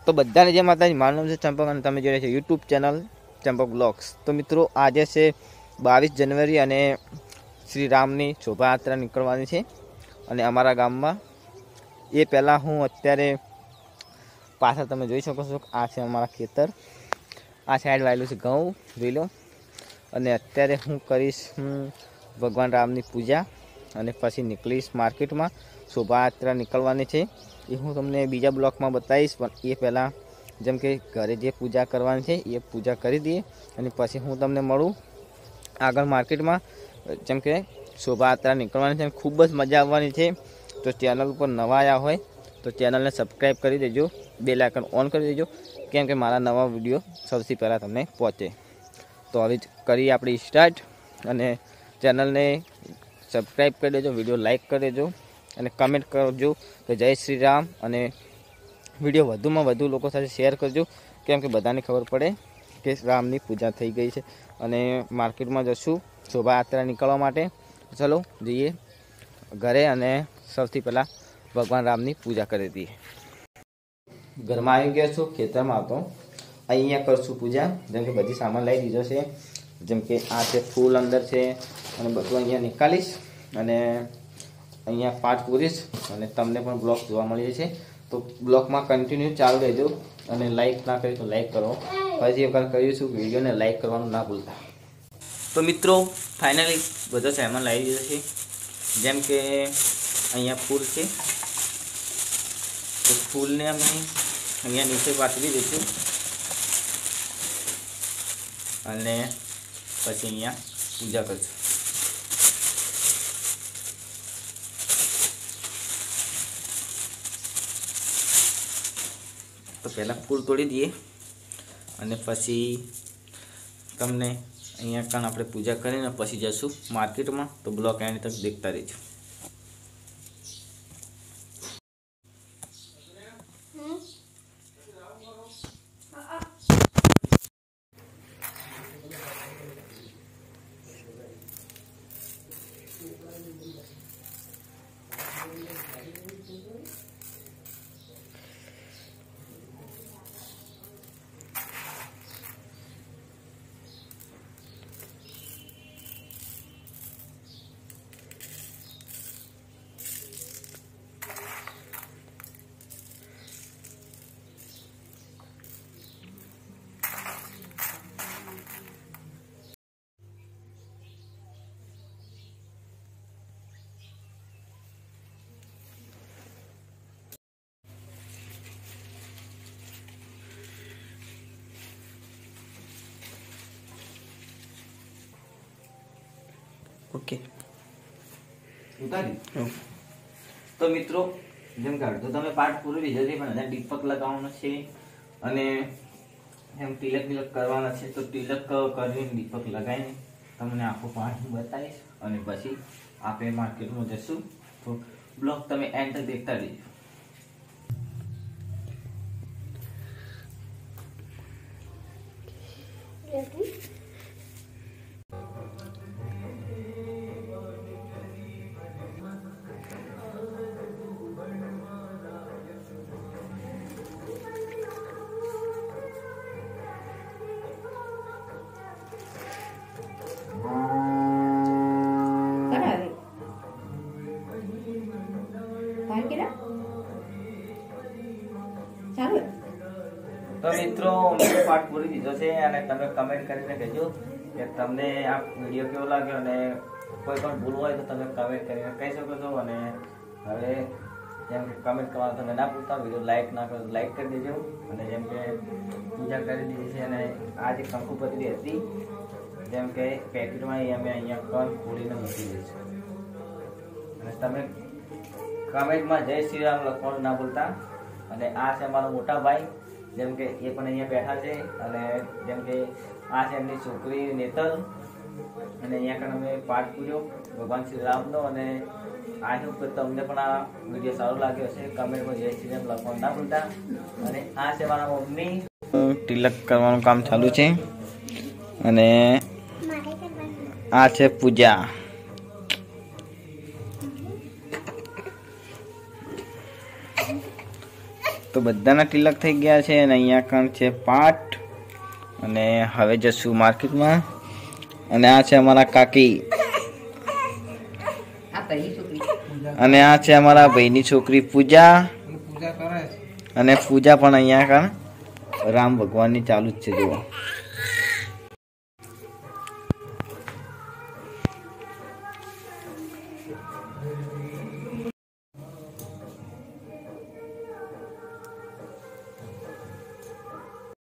તો બધાને જય માતાજી, મારું નામ છે ચંપક અને તમે જોઈ રહ્યા છો યુટ્યુબ ચેનલ ચંપક બ્લોગ્સ। તો મિત્રો આજે છે 22 જાન્યુઆરી અને શ્રી રામની શોભાયાત્રા નીકળવાની છે અને અમારા ગામમાં એ પહેલાં હું અત્યારે પાછળ તમે જોઈ શકો છો આ છે અમારા ખેતર, આ સાઈડ વાયેલું છે ઘઉં જોઈ લો। અને અત્યારે હું કરીશ ભગવાન રામની પૂજા અને પછી નીકળીશ માર્કેટમાં। શોભાયાત્રા નીકળવાની છે એ હું તમને બીજા બ્લોકમાં બતાવીશ, પણ એ પહેલાં જેમ કે ઘરે જે પૂજા કરવાની છે એ પૂજા કરી દઈએ અને પછી હું તમને મળું આગળ માર્કેટમાં। જેમ કે શોભાયાત્રા નીકળવાની છે, ખૂબ જ મજા આવવાની છે। તો ચેનલ ઉપર નવા આવ્યા હોય તો ચેનલને સબસ્ક્રાઈબ કરી દેજો, બેલ આઇકન ઓન કરી દેજો, કેમ કે મારા નવા વિડીયો સૌથી પહેલાં તમને પહોંચે। તો હવે કરીએ આપણી સ્ટાર્ટ અને ચેનલને સબસ્ક્રાઈબ કરી દેજો, વિડીયો લાઈક કરી દેજો અને કમેન્ટ કરજો કે જય શ્રી રામ, અને વિડીયો વધુમાં વધુ લોકો સાથે શેર કરજો, કેમ કે બધાને ખબર પડે કે રામની પૂજા થઈ ગઈ છે અને માર્કેટમાં જશું શોભાયાત્રા નીકળવા માટે। ચલો જઈએ ઘરે અને સૌથી પહેલાં ભગવાન રામની પૂજા કરી દઈએ। ઘરમાં આવી ગયા છું, ખેતરમાં હતો, અહીંયા કરશું પૂજા। જેમ કે બધી સામાન લઈ દીધો છે, જેમ કે આ છે ફૂલ અંદર છે અને બધું અહીંયા નીકાળીશ અને અહીંયા પાઠ પૂરીશ અને તમને પણ બ્લોગ જોવા મળી જશે। તો બ્લોગમાં કન્ટિન્યુ ચાલુ રહેજો અને લાઈક ના કરી તો લાઈક કરો, ફરીથી વખત કરીશું વિડીયોને લાઈક કરવાનું ના ભૂલતા। તો મિત્રો ફાઇનલી બધો સામાન લાવી દીધો છે, જેમ કે અહીંયા ફૂલ છે તો ફૂલને અમે અહીંયા નીચે પાથરી દઈશું અને પછી અહીંયા પૂજા કરશું। તો પહેલાં ફૂલ તોડી દઈએ અને પછી તમને અહીંયા કાન આપણે પૂજા કરીને પછી જશું માર્કેટમાં। તો બ્લોગ એન્ડ તક દેખતા રહેજો। ઓકે ઉતારી। તો મિત્રો જેમ કે અડધો તમે પાઠ પૂરો લીધો છે, પણ હજાર દીપક લગાવવાનો છે અને એમ તિલક બિલક કરવાના છે। તો તિલક કરીને દીપક લગાવીને તમને આખો પાઠ બતાવીશ અને પછી આપણે માર્કેટમાં જશું। તો બ્લોગ તમે એન્ડ તક દેખતા રહેજો। તો મિત્રો મેં પાઠ પૂરી દીધો છે અને તમે કમેન્ટ કરીને કહેજો કે તમને આ વિડીયો કેવો લાગ્યો, અને કોઈ પણ ભૂલ હોય તો તમે કમેન્ટ કરીને કહી શકો છો। અને હવે જેમ કે કમેન્ટ કરવાનું તમે ના ભૂલતા, વિડીયો લાઈક ના કરો તો લાઈક કરી દેજો। અને જેમ કે પૂજા કરી દીધી છે અને આ જે કંકુપત્રી હતી જેમ કે પેકેટમાં એ અમે અહીંયા કણ ફોડીને મૂકી દઈશું અને તમે કમેન્ટમાં જય શ્રી રામ લખવાનું ના ભૂલતા। અને આ છે અમારા મોટા ભાઈ, જેમ કે એ પણ અહીંયા બેઠા છે અને જેમ કે આ છે એમની છોકરી નેતલ, અને અહીંયા કણ અમે પાઠ પૂર્યો ભગવાન શ્રી રામનો। અને આનું તમને પણ આ વિડીયો સારો લાગ્યો હશે, કમેન્ટમાં જય શ્રી રામ લખવાનું ના ભૂલતા। અને આ છે મારા મમ્મી, તિલક કરવાનું કામ ચાલુ છે અને આ છે પૂજા। તો તો બધાના તિલક થઈ ગયા છે અને અહીંયા કણ છે પાઠ અને હવે જશું માર્કેટમાં અને આ છે અમારા કાકી અને આ છે અમારા ભાઈની છોકરી પૂજા અને પૂજા પણ અહીંયા કણ રામ ભગવાનની ચાલુ જ છે જુઓ